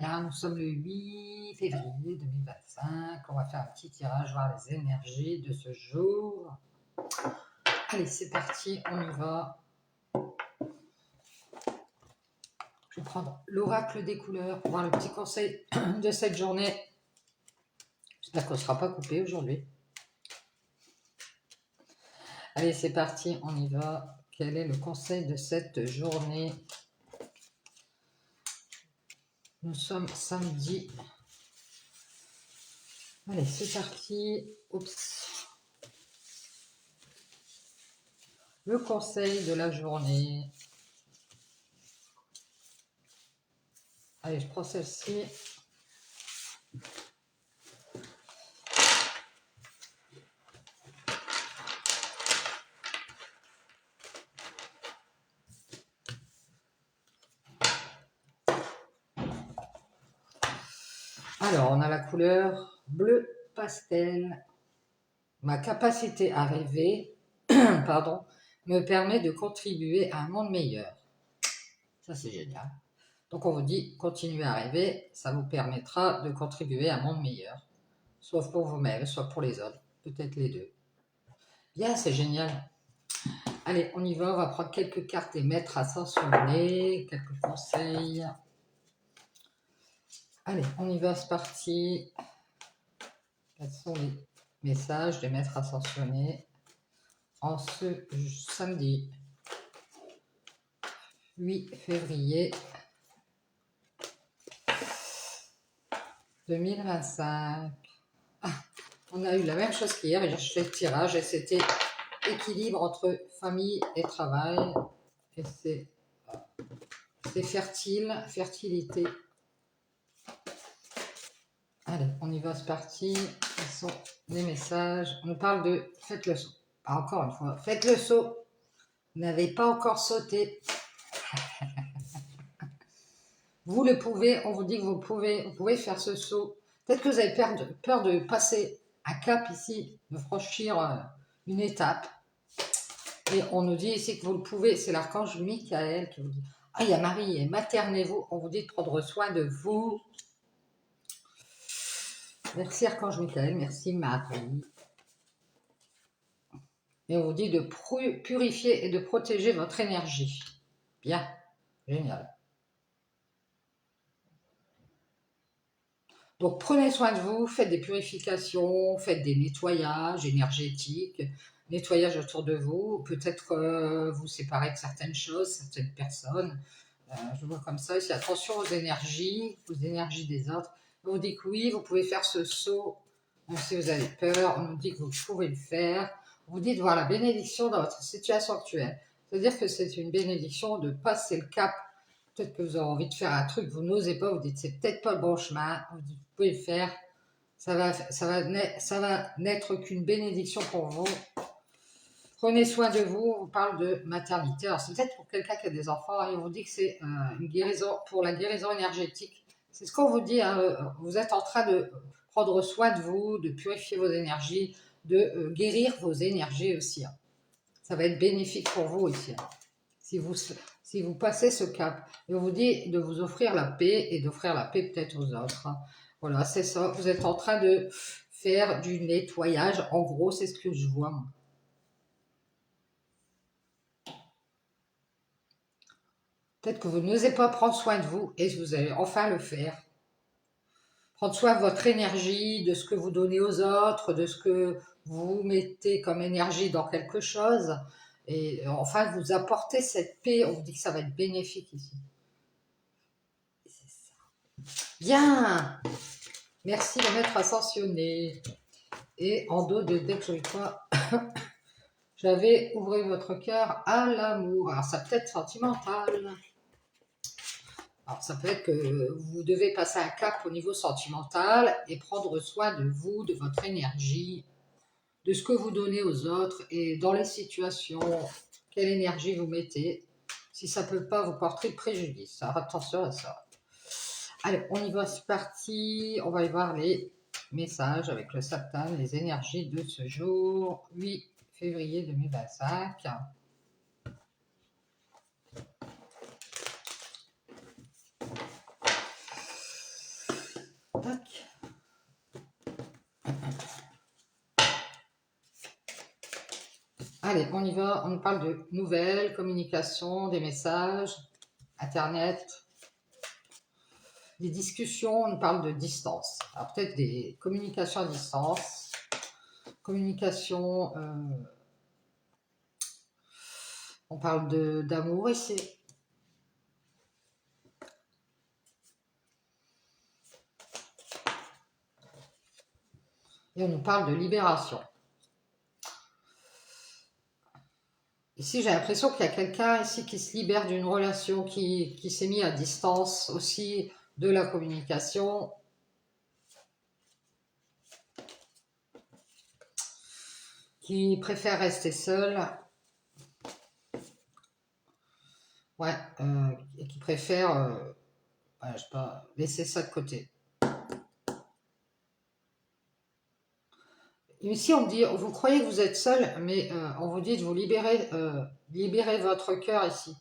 Là, nous sommes le 8 février 2025. On va faire un petit tirage, voir les énergies de ce jour. Allez, c'est parti, on y va. Je vais prendre l'oracle des couleurs pour voir le petit conseil de cette journée. J'espère qu'on ne sera pas coupé aujourd'hui. Allez, c'est parti, on y va. Quel est le conseil de cette journée? Nous sommes samedi. Allez, c'est parti. Oups. Le conseil de la journée. Allez, je prends celle-ci. Alors, on a la couleur bleu pastel. Ma capacité à rêver pardon, me permet de contribuer à un monde meilleur. Ça, c'est génial. Donc, on vous dit, continuez à rêver, ça vous permettra de contribuer à un monde meilleur. Soit pour vous-même, soit pour les autres. Peut-être les deux. Bien, c'est génial. Allez, on y va, on va prendre quelques cartes et mettre ascensionner, quelques conseils. Allez, on y va, c'est parti. Quels sont les messages des maîtres ascensionnés en ce samedi 8 février 2025. Ah, on a eu la même chose qu'hier, j'ai fait le tirage et c'était équilibre entre famille et travail. Et c'est fertile, fertilité. Allez, on y va, c'est parti. Quels sont les messages? On nous parle de faites le saut. Encore une fois, faites le saut. Vous n'avez pas encore sauté. Vous le pouvez, on vous dit que vous pouvez faire ce saut. Peut-être que vous avez peur de passer un cap ici, de franchir une étape. Et on nous dit ici que vous le pouvez, c'est l'archange Michael qui vous dit. Ah, il y a Marie, et maternez-vous, on vous dit de prendre soin de vous. Merci archange Michael, merci Marie. Et on vous dit de purifier et de protéger votre énergie. Bien, génial. Donc prenez soin de vous, faites des purifications, faites des nettoyages énergétiques, nettoyage autour de vous, peut-être vous séparez de certaines choses, certaines personnes. Je vois comme ça, ici, attention aux énergies des autres. On vous dit que oui, vous pouvez faire ce saut, même si vous avez peur, on nous dit que vous pouvez le faire. On vous dit de voir la bénédiction dans votre situation actuelle. C'est-à-dire que c'est une bénédiction de passer le cap. Peut-être que vous avez envie de faire un truc, vous n'osez pas, vous dites c'est peut-être pas le bon chemin, vous dites vous pouvez le faire, ça va n'être qu'une bénédiction pour vous. Prenez soin de vous, on parle de maternité. Alors c'est peut-être pour quelqu'un qui a des enfants et on vous dit que c'est une guérison, pour la guérison énergétique. C'est ce qu'on vous dit, hein, vous êtes en train de prendre soin de vous, de purifier vos énergies, de guérir vos énergies aussi. Hein. Ça va être bénéfique pour vous ici. Hein. Si vous passez ce cap, et on vous dit de vous offrir la paix et d'offrir la paix peut-être aux autres. Hein. Voilà, c'est ça. Vous êtes en train de faire du nettoyage. En gros, c'est ce que je vois. Moi. Peut-être que vous n'osez pas prendre soin de vous et vous allez enfin le faire. Prendre soin de votre énergie, de ce que vous donnez aux autres, de ce que vous mettez comme énergie dans quelque chose. Et enfin, vous apportez cette paix. On vous dit que ça va être bénéfique ici. Bien. Merci de m'être ascensionné. Et en dos de dès que je le vois, j'avais ouvert votre cœur à l'amour. Alors ça peut être sentimental. Alors ça peut être que vous devez passer un cap au niveau sentimental et prendre soin de vous, de votre énergie, de ce que vous donnez aux autres et dans les situations, quelle énergie vous mettez. Si ça ne peut pas vous porter préjudice. Alors attention à ça. Allez, on y va, c'est parti. On va y voir les messages avec le Satan, les énergies de ce jour, 8 février 2025. tac. Allez, on y va. On parle de nouvelles, communication, des messages, Internet, des discussions. On parle de distance. Alors peut-être des communications à distance, communication. On parle d'amour ici. Et on nous parle de libération. Ici, j'ai l'impression qu'il y a quelqu'un ici qui se libère d'une relation, qui s'est mis à distance aussi de la communication. Qui préfère rester seul. Ouais, et qui préfère, ouais, je sais pas, laisser ça de côté. Ici, on dit, vous croyez que vous êtes seul, mais on vous dit de vous libérer, libérez votre cœur ici.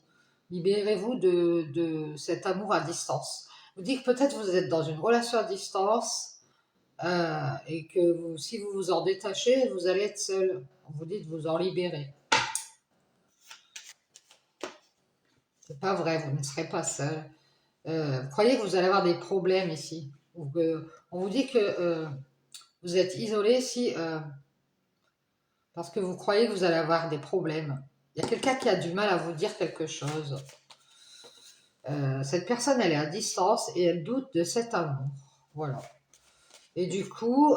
Libérez-vous de cet amour à distance. Vous dites que peut-être vous êtes dans une relation à distance et que si vous vous en détachez, vous allez être seul. On vous dit de vous en libérer. C'est pas vrai, vous ne serez pas seul. Vous croyez que vous allez avoir des problèmes ici. On vous dit que vous êtes isolé ici parce que vous croyez que vous allez avoir des problèmes. Il y a quelqu'un qui a du mal à vous dire quelque chose. Cette personne, elle est à distance et elle doute de cet amour. Voilà. Et du coup,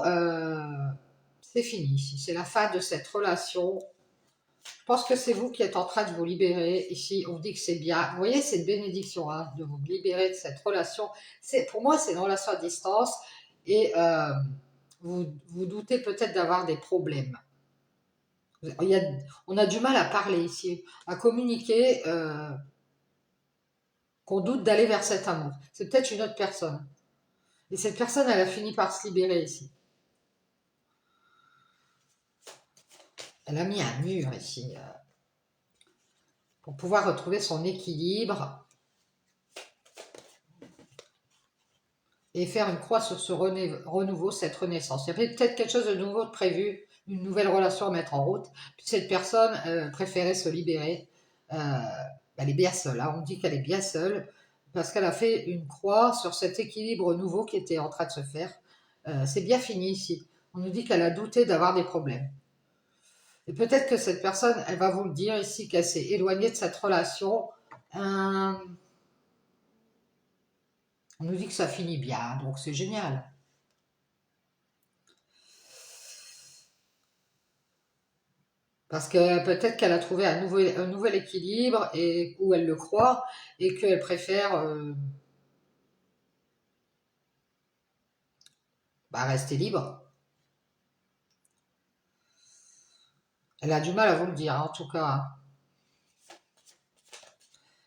c'est fini ici. C'est la fin de cette relation. Je pense que c'est vous qui êtes en train de vous libérer. Ici, on vous dit que c'est bien. Vous voyez, c'est une bénédiction hein, de vous libérer de cette relation. Pour moi, c'est une relation à distance et vous doutez peut-être d'avoir des problèmes. On a du mal à parler ici, à communiquer, qu'on doute d'aller vers cet amour. C'est peut-être une autre personne. Et cette personne, elle a fini par se libérer ici. Elle a mis un mur ici pour pouvoir retrouver son équilibre et faire une croix sur ce renouveau, cette renaissance. Il y avait peut-être quelque chose de nouveau de prévu, une nouvelle relation à mettre en route. Puis cette personne préférait se libérer. Elle est bien seule. Hein. On dit qu'elle est bien seule parce qu'elle a fait une croix sur cet équilibre nouveau qui était en train de se faire. C'est bien fini ici. On nous dit qu'elle a douté d'avoir des problèmes. Et peut-être que cette personne, elle va vous le dire ici, qu'elle s'est éloignée de cette relation. On nous dit que ça finit bien, donc c'est génial. Parce que peut-être qu'elle a trouvé un nouvel équilibre, et, où elle le croit, et qu'elle préfère rester libre. Elle a du mal à vous le dire, hein, en tout cas.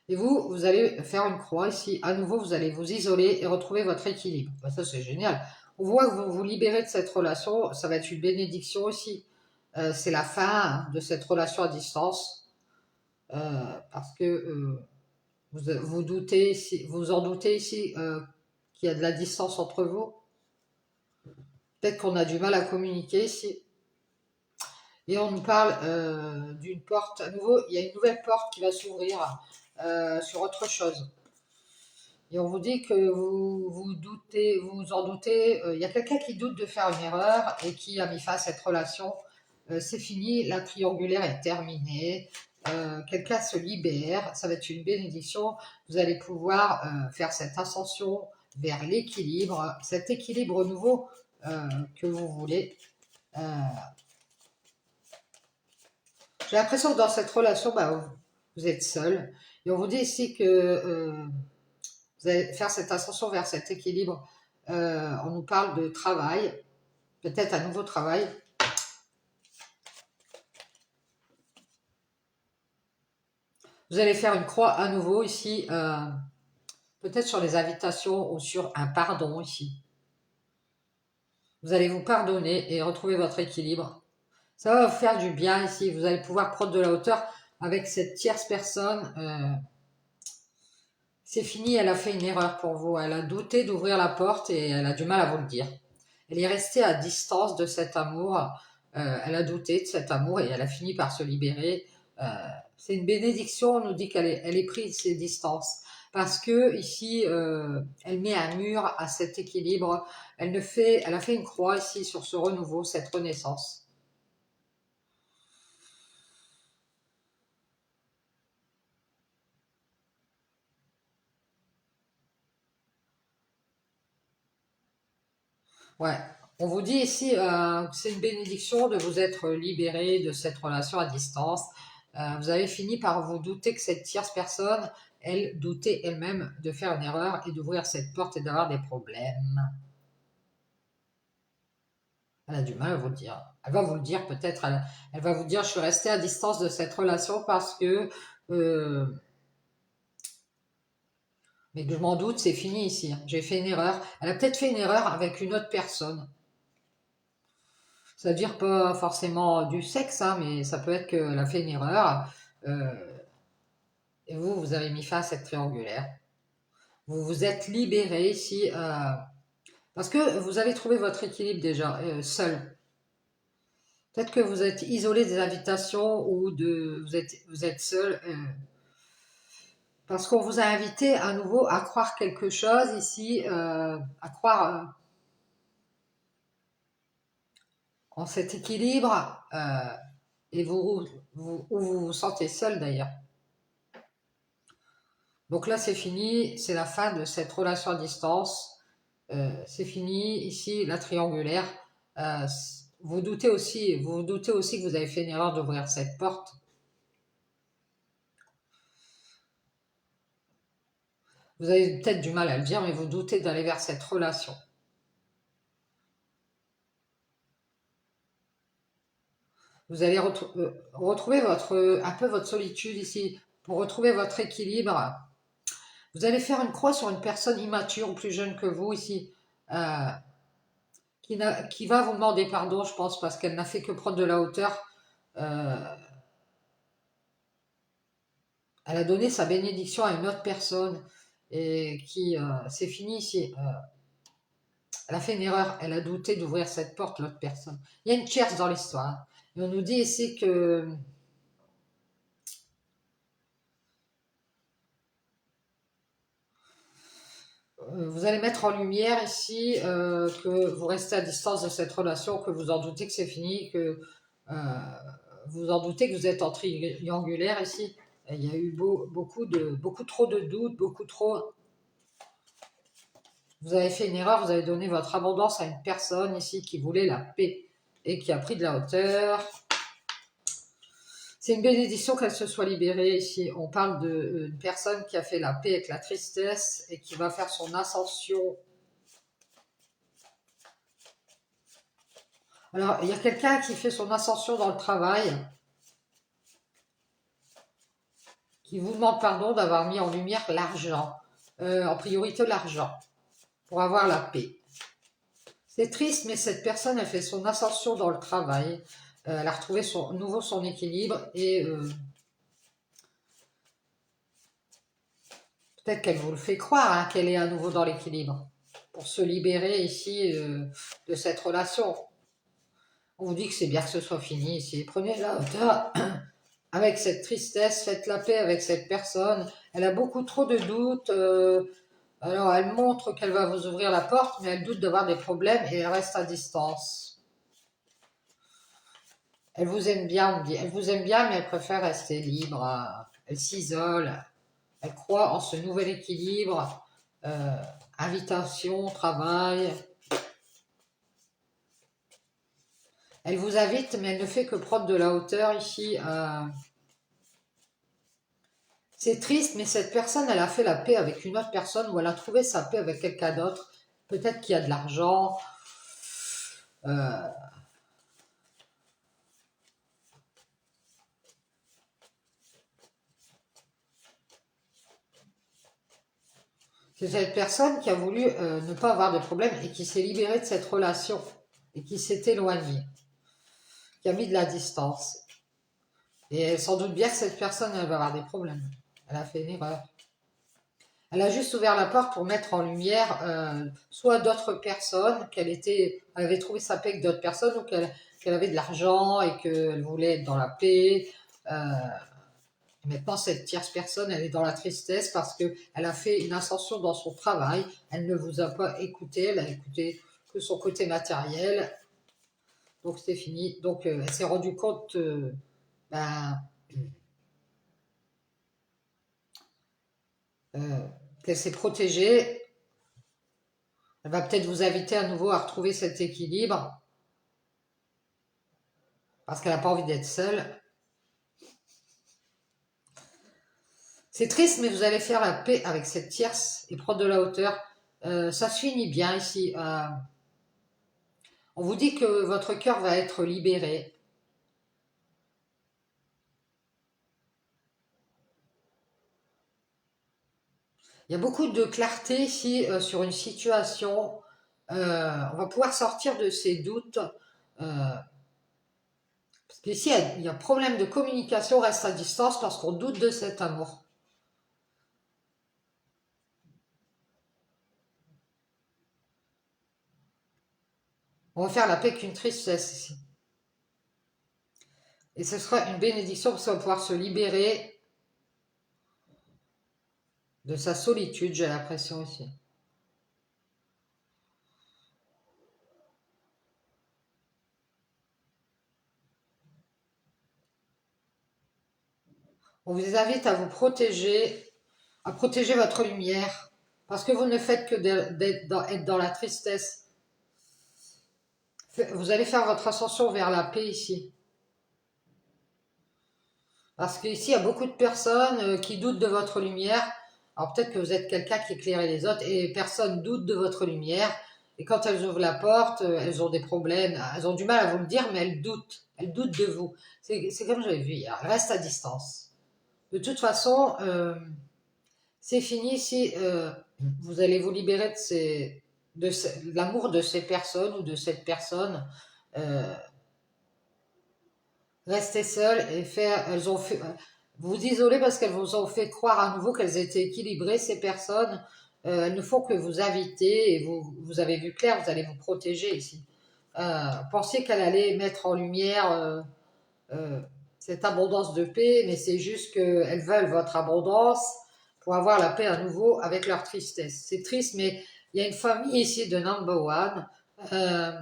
Et vous allez faire une croix ici. À nouveau, vous allez vous isoler et retrouver votre équilibre. Ça, c'est génial. On voit que vous vous libérez de cette relation. Ça va être une bénédiction aussi. C'est la fin de cette relation à distance. Parce que vous doutez ici, vous en doutez ici qu'il y a de la distance entre vous. Peut-être qu'on a du mal à communiquer ici. Et on nous parle d'une porte. À nouveau, il y a une nouvelle porte qui va s'ouvrir sur autre chose. Et on vous dit que vous doutez, vous en doutez. Il y a quelqu'un qui doute de faire une erreur et qui a mis fin à cette relation. C'est fini, la triangulaire est terminée. Quelqu'un se libère, ça va être une bénédiction. Vous allez pouvoir faire cette ascension vers l'équilibre, cet équilibre nouveau que vous voulez. J'ai l'impression que dans cette relation, vous êtes seul. Et on vous dit ici que vous allez faire cette ascension vers cet équilibre. On nous parle de travail, peut-être un nouveau travail. Vous allez faire une croix à nouveau ici, peut-être sur les invitations ou sur un pardon ici. Vous allez vous pardonner et retrouver votre équilibre. Ça va vous faire du bien ici. Vous allez pouvoir prendre de la hauteur avec cette tierce personne. C'est fini, elle a fait une erreur pour vous. Elle a douté d'ouvrir la porte et elle a du mal à vous le dire. Elle est restée à distance de cet amour. Elle a douté de cet amour et elle a fini par se libérer. Euh, c'est une bénédiction, on nous dit elle est prise ses distances. Parce que ici, elle met un mur à cet équilibre. Elle a fait une croix ici sur ce renouveau, cette renaissance. Ouais. On vous dit ici que c'est une bénédiction de vous être libéré de cette relation à distance. Vous avez fini par vous douter que cette tierce personne, elle doutait elle-même de faire une erreur et d'ouvrir cette porte et d'avoir des problèmes. Elle a du mal à vous le dire. Elle va vous le dire peut-être. Elle va vous dire, je suis restée à distance de cette relation parce que... euh, mais que je m'en doute, c'est fini ici. J'ai fait une erreur. Elle a peut-être fait une erreur avec une autre personne. Ça veut dire pas forcément du sexe, hein, mais ça peut être qu'elle a fait une erreur. euh, et vous, vous avez mis fin à cette triangulaire. Vous vous êtes libéré ici. Parce que vous avez trouvé votre équilibre déjà, seul. Peut-être que vous êtes isolé des invitations ou vous êtes seul. Parce qu'on vous a invité à nouveau à croire quelque chose ici, à croire en cet équilibre. Et où vous vous sentez seul d'ailleurs. Donc là, c'est fini, c'est la fin de cette relation à distance. C'est fini, ici, la triangulaire. Euh, vous vous doutez aussi que vous avez fait une erreur d'ouvrir cette porte. Vous avez peut-être du mal à le dire, mais vous doutez d'aller vers cette relation. Vous allez retrouver un peu votre solitude ici, pour retrouver votre équilibre. Vous allez faire une croix sur une personne immature ou plus jeune que vous ici, euh, qui va vous demander pardon, je pense, parce qu'elle n'a fait que prendre de la hauteur. Euh, Elle a donné sa bénédiction à une autre personne et c'est fini ici. Elle a fait une erreur, elle a douté d'ouvrir cette porte, l'autre personne. Il y a une tierce dans l'histoire. Et on nous dit ici que vous allez mettre en lumière ici que vous restez à distance de cette relation, que vous en doutez que c'est fini, que euh, vous en doutez que vous êtes en triangulaire ici. Et il y a eu beaucoup trop de doutes, beaucoup trop. Vous avez fait une erreur, vous avez donné votre abondance à une personne ici qui voulait la paix et qui a pris de la hauteur. C'est une bénédiction qu'elle se soit libérée ici. On parle d'une personne qui a fait la paix avec la tristesse et qui va faire son ascension. Alors, il y a quelqu'un qui fait son ascension dans le travail, qui vous demande pardon d'avoir mis en lumière l'argent, en priorité l'argent, pour avoir la paix. C'est triste, mais cette personne a fait son ascension dans le travail. Elle a retrouvé nouveau son équilibre et peut-être qu'elle vous le fait croire, hein, qu'elle est à nouveau dans l'équilibre pour se libérer ici de cette relation. On vous dit que c'est bien que ce soit fini ici. Prenez la hauteur avec cette tristesse, faites la paix avec cette personne. Elle a beaucoup trop de doutes. Alors elle montre qu'elle va vous ouvrir la porte, mais elle doute d'avoir des problèmes et elle reste à distance. Elle vous aime bien, on dit. Elle vous aime bien, mais elle préfère rester libre. Elle s'isole. Elle croit en ce nouvel équilibre. Euh, Invitation, travail. Elle vous invite, mais elle ne fait que prendre de la hauteur ici. C'est triste, mais cette personne, elle a fait la paix avec une autre personne ou elle a trouvé sa paix avec quelqu'un d'autre. Peut-être qu'il y a de l'argent. Euh, c'est cette personne qui a voulu ne pas avoir de problème et qui s'est libérée de cette relation et qui s'est éloignée, qui a mis de la distance. Et elle s'en doute bien que cette personne, elle va avoir des problèmes. Elle a fait une erreur. Elle a juste ouvert la porte pour mettre en lumière soit d'autres personnes, elle avait trouvé sa paix avec d'autres personnes, ou qu'elle avait de l'argent et qu'elle voulait être dans la paix. Euh, Maintenant, cette tierce personne, elle est dans la tristesse parce qu'elle a fait une ascension dans son travail. Elle ne vous a pas écouté, elle a écouté que son côté matériel. Donc, c'est fini. Donc, elle s'est rendue compte ben, euh, qu'elle s'est protégée. Elle va peut-être vous inviter à nouveau à retrouver cet équilibre parce qu'elle n'a pas envie d'être seule. C'est triste, mais vous allez faire la paix avec cette tierce et prendre de la hauteur. Ça se finit bien ici. On vous dit que votre cœur va être libéré. Il y a beaucoup de clarté ici sur une situation. On va pouvoir sortir de ces doutes. Parce qu'ici, il y a un problème de communication, reste à distance parce qu'on doute de cet amour. On va faire la paix qu'une tristesse ici. Et ce sera une bénédiction parce qu'on va pouvoir se libérer de sa solitude, j'ai l'impression ici. On vous invite à vous protéger, à protéger votre lumière, parce que vous ne faites que être dans la tristesse. Vous allez faire votre ascension vers la paix ici. Parce qu'ici, il y a beaucoup de personnes qui doutent de votre lumière. Alors peut-être que vous êtes quelqu'un qui éclaire les autres et personne doute de votre lumière. Et quand elles ouvrent la porte, elles ont des problèmes. Elles ont du mal à vous le dire, mais elles doutent. Elles doutent de vous. C'est comme j'avais vu hier. Elles restent à distance. De toute façon, c'est fini si vous allez vous libérer de l'amour de ces personnes ou de cette personne. Euh, Rester seules et elles ont fait, vous isoler parce qu'elles vous ont fait croire à nouveau qu'elles étaient équilibrées, ces personnes. Elles ne font que vous inviter et vous avez vu clair, vous allez vous protéger ici. Pensiez qu'elle allait mettre en lumière euh, cette abondance de paix, mais c'est juste qu'elles veulent votre abondance pour avoir la paix à nouveau avec leur tristesse. C'est triste, mais il y a une famille ici de number one. Euh,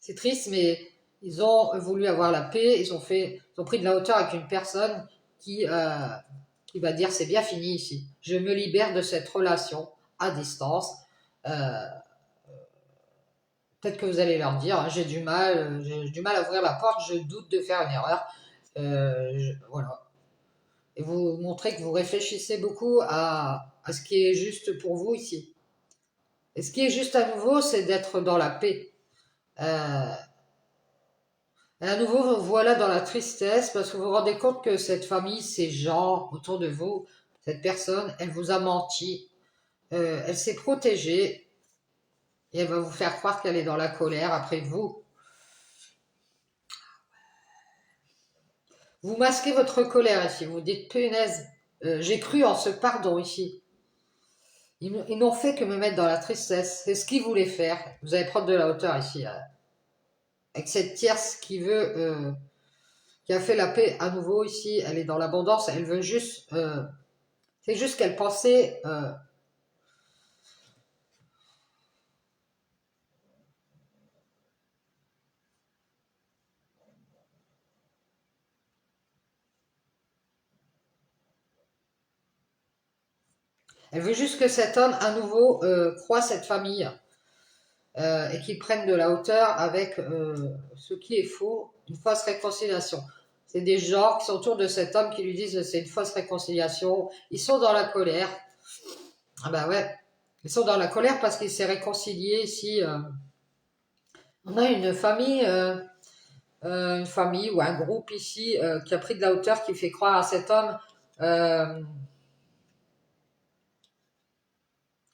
c'est triste, mais ils ont voulu avoir la paix. Ils ont pris de la hauteur avec une personne qui va dire c'est bien fini ici. Je me libère de cette relation à distance. Euh, Peut-être que vous allez leur dire j'ai du mal à ouvrir la porte, je doute de faire une erreur. Voilà. Et vous montrez que vous réfléchissez beaucoup à ce qui est juste pour vous ici. Et ce qui est juste à nouveau, c'est d'être dans la paix. Euh, Et à nouveau, vous voilà dans la tristesse parce que vous vous rendez compte que cette famille, ces gens autour de vous, cette personne, elle vous a menti, elle s'est protégée et elle va vous faire croire qu'elle est dans la colère après vous. Vous masquez votre colère ici, vous dites punaise, j'ai cru en ce pardon ici. Ils n'ont fait que me mettre dans la tristesse, c'est ce qu'ils voulaient faire. Vous allez prendre de la hauteur ici, avec cette tierce qui a fait la paix à nouveau ici, elle est dans l'abondance, elle veut juste c'est juste qu'elle pensait, elle veut juste que cet homme à nouveau croie cette famille et qu'il prenne de la hauteur avec ce qui est faux, une fausse réconciliation. C'est des gens qui sont autour de cet homme qui lui disent c'est une fausse réconciliation. Ils sont dans la colère. Ah bah ouais, ils sont dans la colère parce qu'il s'est réconcilié ici. On a une famille ou un groupe ici qui a pris de la hauteur, qui fait croire à cet homme euh,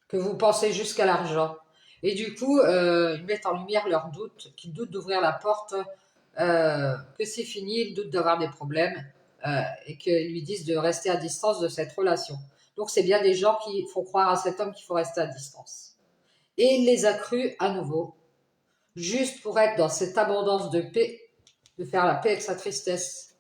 que vous pensez jusqu'à l'argent. Et du coup, ils mettent en lumière leurs doutes, qu'ils doutent d'ouvrir la porte, que c'est fini, ils doutent d'avoir des problèmes, et qu'ils lui disent de rester à distance de cette relation. Donc c'est bien des gens qui font croire à cet homme qu'il faut rester à distance. Et il les a crus à nouveau, juste pour être dans cette abondance de paix, de faire la paix avec sa tristesse.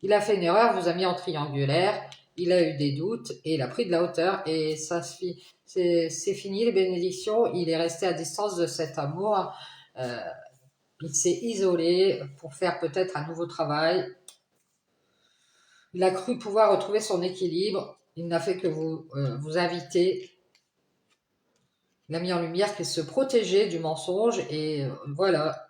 Il a fait une erreur, vous a mis en triangulaire, il a eu des doutes et il a pris de la hauteur et ça c'est fini les bénédictions, il est resté à distance de cet amour, euh, il s'est isolé pour faire peut-être un nouveau travail, il a cru pouvoir retrouver son équilibre, il n'a fait que vous inviter, il a mis en lumière qu'il se protégeait du mensonge et voilà.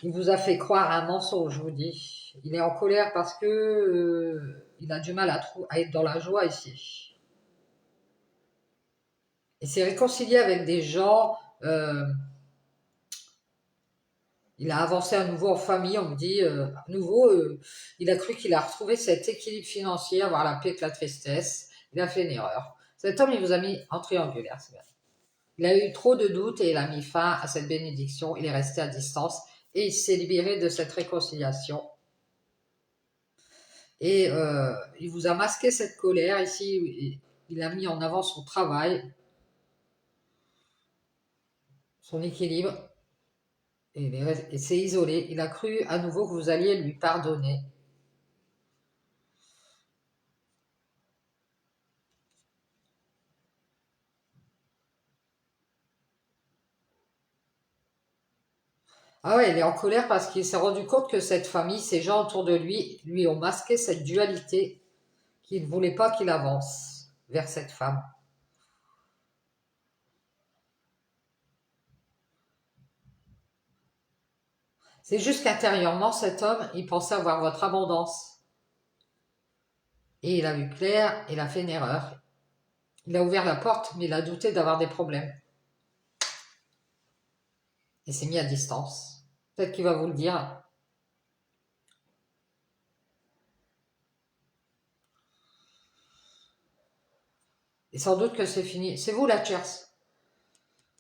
Il vous a fait croire à un mensonge, je vous dis. Il est en colère parce que il a du mal à être dans la joie ici. Et s'est réconcilié avec des gens. Il a avancé à nouveau en famille. On me dit à nouveau, il a cru qu'il a retrouvé cet équilibre financier, avoir la paix avec la tristesse. Il a fait une erreur. Cet homme, il vous a mis en triangulaire. C'est bien. Il a eu trop de doutes et il a mis fin à cette bénédiction. Il est resté à distance et il s'est libéré de cette réconciliation. Et il vous a masqué cette colère ici, il a mis en avant son travail, son équilibre, et il s'est isolé. Il a cru à nouveau que vous alliez lui pardonner. Ah ouais, il est en colère parce qu'il s'est rendu compte que cette famille, ces gens autour de lui, lui ont masqué cette dualité qu'il ne voulait pas qu'il avance vers cette femme. C'est juste qu'intérieurement, cet homme, il pensait avoir votre abondance. Et il a vu clair, il a fait une erreur. Il a ouvert la porte, mais il a douté d'avoir des problèmes. Il s'est mis à distance. Peut-être qu'il va vous le dire. Et sans doute que c'est fini. C'est vous la tierce.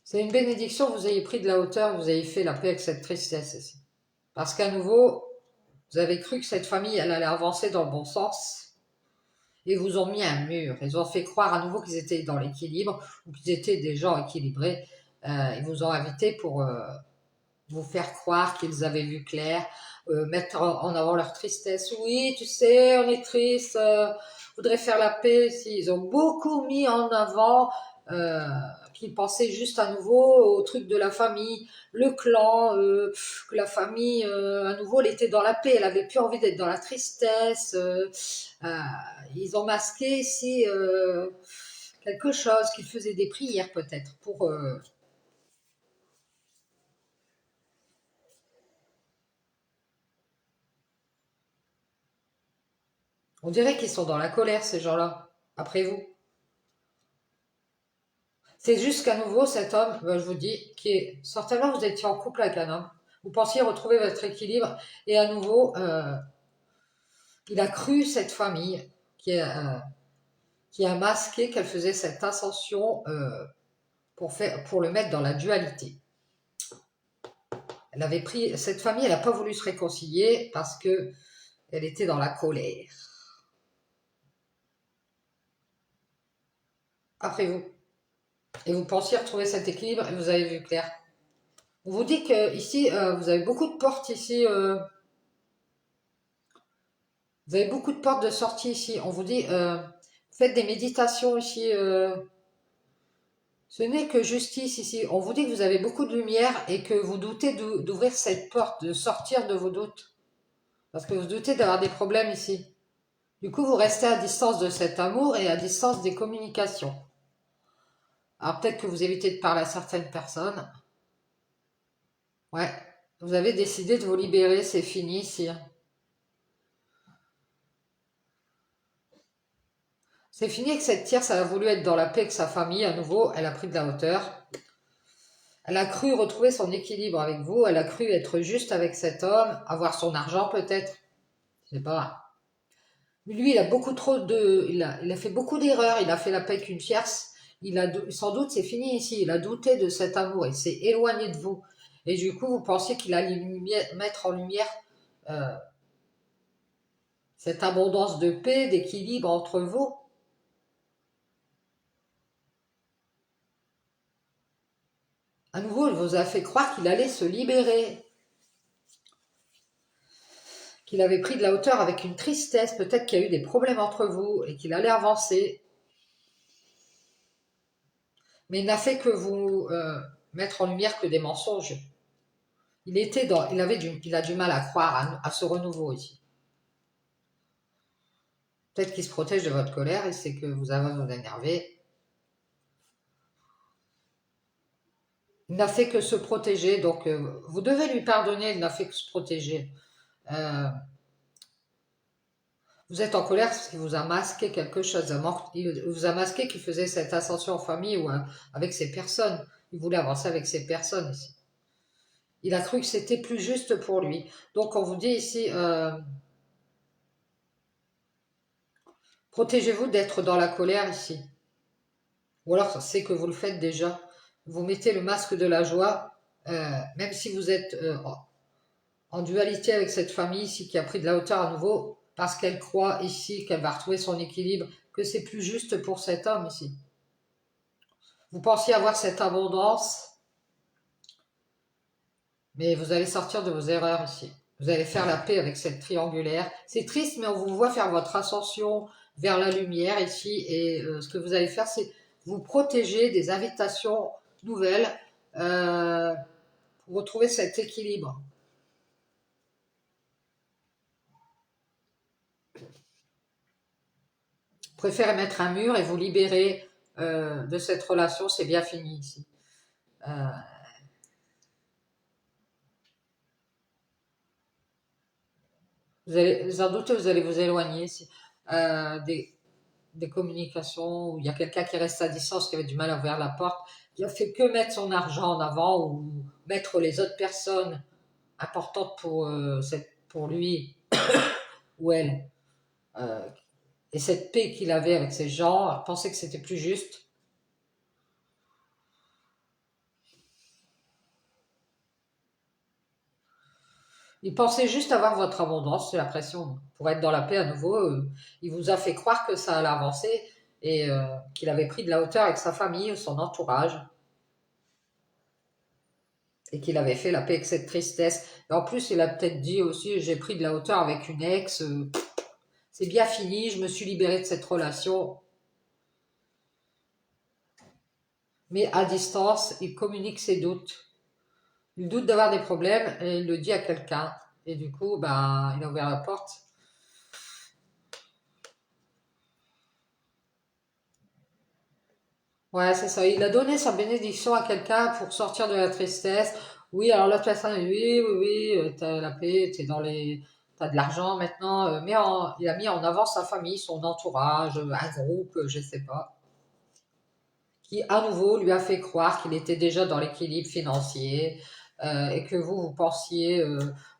C'est une bénédiction que vous ayez pris de la hauteur, vous ayez fait la paix avec cette tristesse ici. Parce qu'à nouveau, vous avez cru que cette famille, elle allait avancer dans le bon sens. Et vous ont mis un mur. Ils ont fait croire à nouveau qu'ils étaient dans l'équilibre, ou qu'ils étaient des gens équilibrés. Ils vous ont invité pour vous faire croire qu'ils avaient vu clair, mettre en avant leur tristesse. Oui, tu sais, on est triste, voudrait faire la paix. Si, ils ont beaucoup mis en avant qu'ils pensaient juste à nouveau au truc de la famille, le clan, que la famille, à nouveau, elle était dans la paix, elle avait plus envie d'être dans la tristesse. Euh, Ils ont masqué ici quelque chose, qu'ils faisaient des prières peut-être pour... on dirait qu'ils sont dans la colère, ces gens-là, après vous. C'est juste qu'à nouveau, cet homme, je vous dis, qui est certainement vous étiez en couple avec un homme, vous pensiez retrouver votre équilibre, et à nouveau, il a cru cette famille qui a masqué qu'elle faisait cette ascension pour le mettre dans la dualité. Elle avait pris cette famille, elle n'a pas voulu se réconcilier parce que elle était dans la colère. Après vous, et vous pensiez retrouver cet équilibre et vous avez vu clair. On vous dit que ici, vous avez beaucoup de portes ici. Vous avez beaucoup de portes de sortie ici. On vous dit, faites des méditations ici. Ce n'est que justice ici. On vous dit que vous avez beaucoup de lumière et que vous doutez d'ouvrir cette porte, de sortir de vos doutes. Parce que vous doutez d'avoir des problèmes ici. Du coup, vous restez à distance de cet amour et à distance des communications. Alors peut-être que vous évitez de parler à certaines personnes. Ouais, vous avez décidé de vous libérer, c'est fini ici. C'est fini que cette tierce, elle a voulu être dans la paix avec sa famille à nouveau, elle a pris de la hauteur. Elle a cru retrouver son équilibre avec vous, elle a cru être juste avec cet homme, avoir son argent peut-être, je sais pas. Mais lui, il a fait beaucoup d'erreurs, il a fait la paix avec une tierce, sans doute c'est fini ici, il a douté de cet amour, il s'est éloigné de vous. Et du coup, vous pensiez qu'il allait mettre en lumière euh, cette abondance de paix, d'équilibre entre vous. À nouveau, il vous a fait croire qu'il allait se libérer, qu'il avait pris de la hauteur avec une tristesse, peut-être qu'il y a eu des problèmes entre vous et qu'il allait avancer. Mais il n'a fait que vous mettre en lumière que des mensonges. Il a du mal à croire à ce renouveau ici. Peut-être qu'il se protège de votre colère et c'est que vous avez vous énerver. Il n'a fait que se protéger, donc vous devez lui pardonner, il n'a fait que se protéger. Euh, vous êtes en colère parce qu'il vous a masqué quelque chose. Il vous a masqué qu'il faisait cette ascension en famille ou avec ces personnes. Il voulait avancer avec ces personnes ici. Il a cru que c'était plus juste pour lui. Donc on vous dit ici, protégez-vous d'être dans la colère ici. Ou alors c'est que vous le faites déjà. Vous mettez le masque de la joie, même si vous êtes en dualité avec cette famille ici qui a pris de la hauteur à nouveau, parce qu'elle croit ici qu'elle va retrouver son équilibre, que c'est plus juste pour cet homme ici. Vous pensiez avoir cette abondance, mais vous allez sortir de vos erreurs ici. Vous allez faire la paix avec cette triangulaire. C'est triste, mais on vous voit faire votre ascension vers la lumière ici. Et ce que vous allez faire, c'est vous protéger des invitations nouvelles pour retrouver cet équilibre. Préférez mettre un mur et vous libérer de cette relation, c'est bien fini ici. Sans doute, vous allez vous éloigner ici, des communications où il y a quelqu'un qui reste à distance, qui avait du mal à ouvrir la porte, qui a fait que mettre son argent en avant ou mettre les autres personnes importantes pour lui ou elle. Euh, et cette paix qu'il avait avec ces gens, penser que c'était plus juste. Il pensait juste avoir votre abondance, c'est la pression. Pour être dans la paix à nouveau, il vous a fait croire que ça allait avancer et qu'il avait pris de la hauteur avec sa famille ou son entourage et qu'il avait fait la paix avec cette tristesse. Et en plus, il a peut-être dit aussi, j'ai pris de la hauteur avec une ex, c'est bien fini, je me suis libérée de cette relation. Mais à distance, il communique ses doutes. Il doute d'avoir des problèmes et il le dit à quelqu'un. Et du coup, ben, il a ouvert la porte. Ouais, c'est ça. Il a donné sa bénédiction à quelqu'un pour sortir de la tristesse. Oui, alors l'autre personne, oui, oui, oui, t'as la paix, t'as de l'argent maintenant. Il a mis en avant sa famille, son entourage, un groupe, je sais pas, qui à nouveau lui a fait croire qu'il était déjà dans l'équilibre financier et que vous pensiez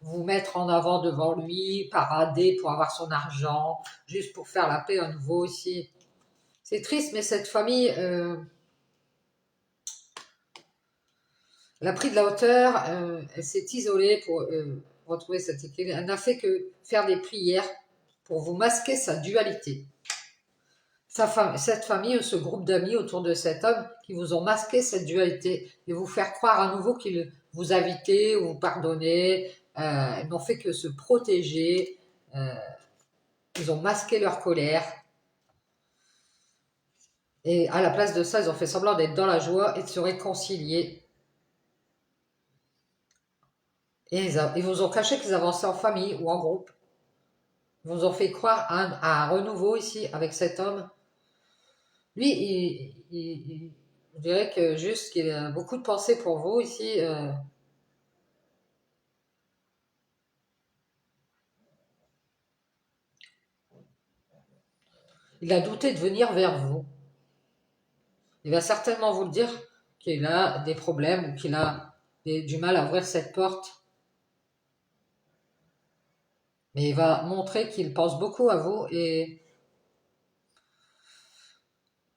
vous mettre en avant devant lui, parader pour avoir son argent, juste pour faire la paix à nouveau ici. C'est triste, mais cette famille, elle a pris de la hauteur, elle s'est isolée pour retrouver cet équilibre. Elle n'a fait que faire des prières pour vous masquer sa dualité. Cette famille, ce groupe d'amis autour de cet homme qui vous ont masqué cette dualité et vous faire croire à nouveau qu'ils vous invitaient ou vous pardonnaient. Ils n'ont fait que se protéger. euh, Ils ont masqué leur colère. Et à la place de ça, ils ont fait semblant d'être dans la joie et de se réconcilier. Et ils vous ont caché qu'ils avançaient en famille ou en groupe. Ils vous ont fait croire à un renouveau ici avec cet homme. Lui, je dirais que juste qu'il a beaucoup de pensées pour vous ici. Il a douté de venir vers vous. Il va certainement vous le dire qu'il a des problèmes ou qu'il a du mal à ouvrir cette porte. Mais il va montrer qu'il pense beaucoup à vous et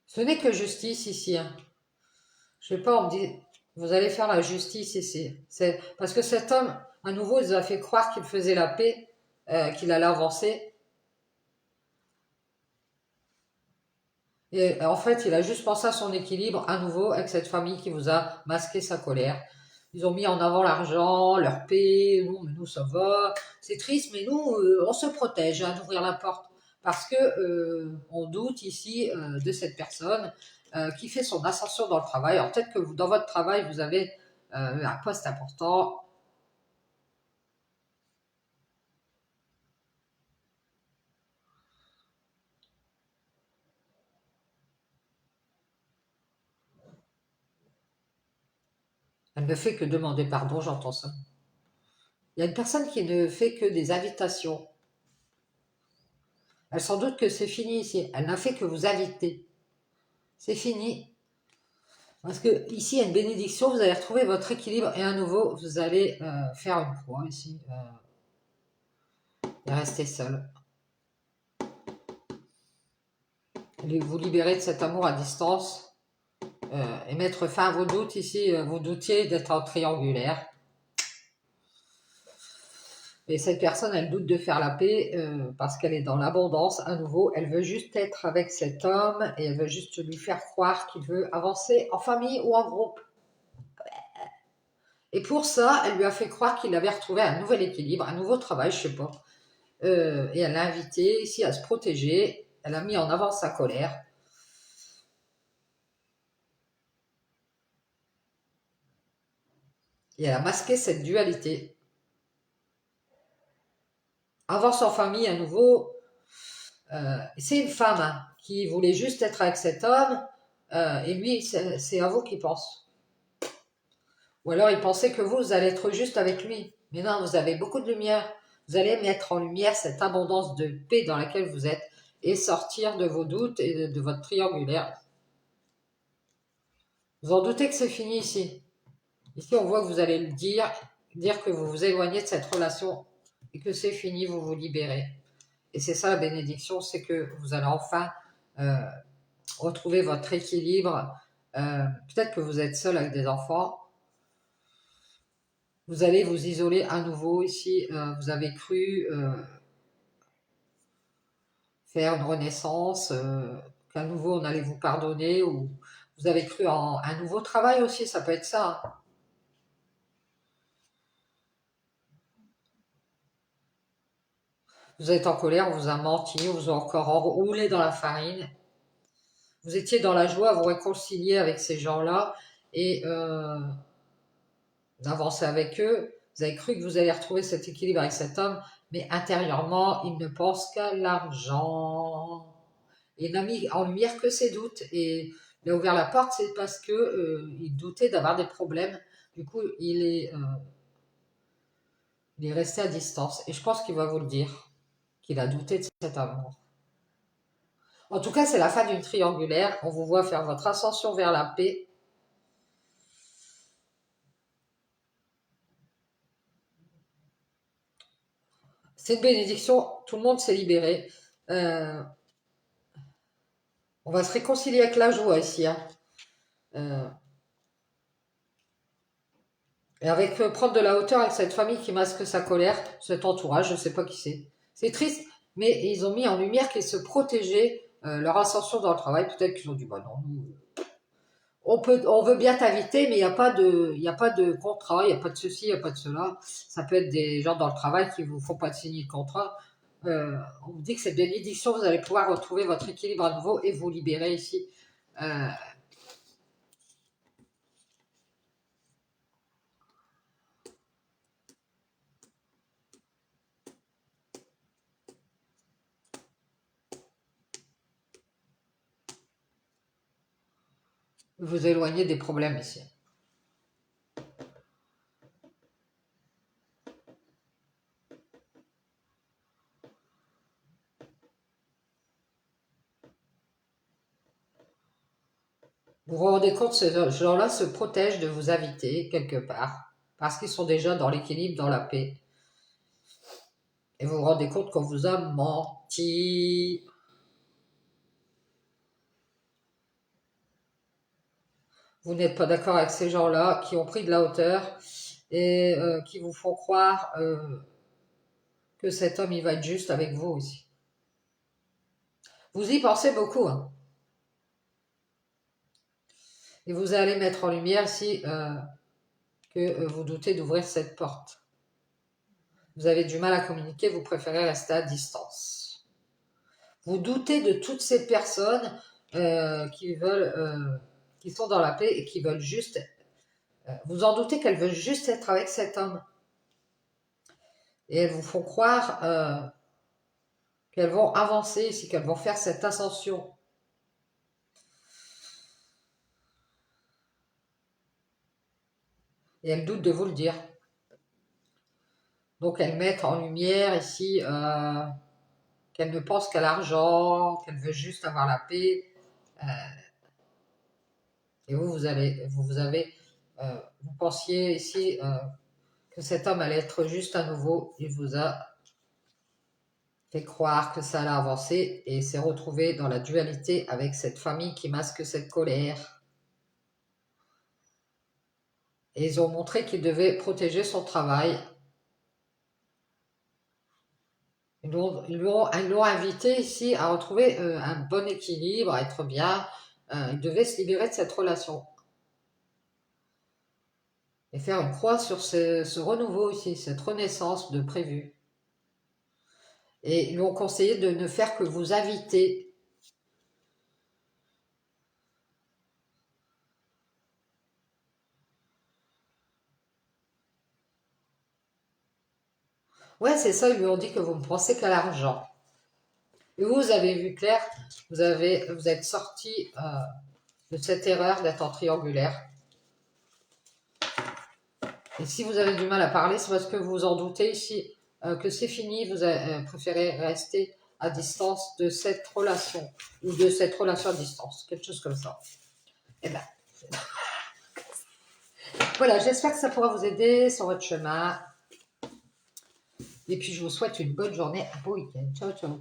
ce n'est que justice ici. Hein. Je ne sais pas, on me dit, vous allez faire la justice ici. C'est parce que cet homme, à nouveau, il nous a fait croire qu'il faisait la paix, qu'il allait avancer. Et en fait, il a juste pensé à son équilibre à nouveau avec cette famille qui vous a masqué sa colère. Ils ont mis en avant l'argent, leur paix. Non, mais nous, ça va. C'est triste, mais nous, on se protège hein, d'ouvrir la porte. Parce que on doute ici de cette personne qui fait son ascension dans le travail. Alors peut-être que vous, dans votre travail, vous avez un poste important. Elle ne fait que demander pardon, j'entends ça. Il y a une personne qui ne fait que des invitations. Elle s'en doute que c'est fini ici. Elle n'a fait que vous inviter. C'est fini. Parce que ici, il y a une bénédiction, vous allez retrouver votre équilibre et à nouveau, vous allez faire une croix ici et rester seul. Vous libérer de cet amour à distance et mettre fin à vos doutes ici. Vous doutiez d'être en triangulaire. Et cette personne, elle doute de faire la paix parce qu'elle est dans l'abondance à nouveau. Elle veut juste être avec cet homme et elle veut juste lui faire croire qu'il veut avancer en famille ou en groupe. Et pour ça, elle lui a fait croire qu'il avait retrouvé un nouvel équilibre, un nouveau travail, je sais pas. Et elle l'a invité ici à se protéger. Elle a mis en avant sa colère. Et elle a masqué cette dualité. Avance en famille à nouveau. C'est une femme hein, qui voulait juste être avec cet homme. Et lui, c'est à vous qu'il pense. Ou alors il pensait que vous allez être juste avec lui. Mais non, vous avez beaucoup de lumière. Vous allez mettre en lumière cette abondance de paix dans laquelle vous êtes et sortir de vos doutes et de votre triangulaire. Vous en doutez que c'est fini ici. Ici, on voit que vous allez le dire que vous vous éloignez de cette relation et que c'est fini, vous vous libérez. Et c'est ça la bénédiction, c'est que vous allez enfin euh, retrouver votre équilibre. Peut-être que vous êtes seul avec des enfants. Vous allez vous isoler à nouveau ici. Vous avez cru faire une renaissance, qu'à nouveau on allait vous pardonner ou vous avez cru en un nouveau travail aussi, ça peut être ça. Vous êtes en colère, on vous a menti, on vous a encore enroulé dans la farine. Vous étiez dans la joie à vous réconcilier avec ces gens-là et d'avancer avec eux. Vous avez cru que vous allez retrouver cet équilibre avec cet homme, mais intérieurement, il ne pense qu'à l'argent. Il n'a mis en lumière que ses doutes et il a ouvert la porte, c'est parce que il doutait d'avoir des problèmes. Du coup, il est resté à distance et je pense qu'il va vous le dire, qu'il a douté de cet amour. En tout cas, c'est la fin d'une triangulaire. On vous voit faire votre ascension vers la paix. C'est une bénédiction. Tout le monde s'est libéré. Euh, on va se réconcilier avec la joie ici. Hein. Euh, et avec prendre de la hauteur avec cette famille qui masque sa colère, cet entourage, je ne sais pas qui c'est. C'est triste, mais ils ont mis en lumière qu'ils se protégeaient leur ascension dans le travail. Peut-être qu'ils ont dit, bah non, on veut bien t'inviter, mais il n'y a pas de contrat, il n'y a pas de ceci, il n'y a pas de cela. Ça peut être des gens dans le travail qui vous font pas signer le contrat. On vous dit que cette bénédiction, vous allez pouvoir retrouver votre équilibre à nouveau et vous libérer ici. Euh, vous éloigner des problèmes ici. Vous vous rendez compte, ces gens-là se protègent de vous inviter quelque part parce qu'ils sont déjà dans l'équilibre, dans la paix. Et vous vous rendez compte qu'on vous a menti. Vous n'êtes pas d'accord avec ces gens-là qui ont pris de la hauteur et qui vous font croire que cet homme, il va être juste avec vous aussi. Vous y pensez beaucoup, hein. Et vous allez mettre en lumière ici que vous doutez d'ouvrir cette porte. Vous avez du mal à communiquer, vous préférez rester à distance. Vous doutez de toutes ces personnes qui sont dans la paix et qui veulent juste... vous en doutez qu'elles veulent juste être avec cet homme. Et elles vous font croire qu'elles vont avancer ici, qu'elles vont faire cette ascension. Et elles doutent de vous le dire. Donc elles mettent en lumière ici qu'elles ne pensent qu'à l'argent, qu'elles veulent juste avoir la paix. Et vous pensiez ici que cet homme allait être juste à nouveau. Il vous a fait croire que ça allait avancer et s'est retrouvé dans la dualité avec cette famille qui masque cette colère. Et ils ont montré qu'il devait protéger son travail. Ils l'ont invité ici à retrouver un bon équilibre, à être bien. Il devait se libérer de cette relation. Et faire une croix sur ce renouveau ici, cette renaissance de prévu. Et ils lui ont conseillé de ne faire que vous inviter. Ouais, c'est ça, ils lui ont dit que vous ne pensez qu'à l'argent. Et vous avez vu clair, vous êtes sorti de cette erreur d'être en triangulaire. Et si vous avez du mal à parler, c'est parce que vous vous en doutez ici, que c'est fini, vous préférez rester à distance de cette relation, ou de cette relation à distance, quelque chose comme ça. Et ben, voilà, j'espère que ça pourra vous aider sur votre chemin. Et puis, je vous souhaite une bonne journée, un beau week-end. Ciao, ciao.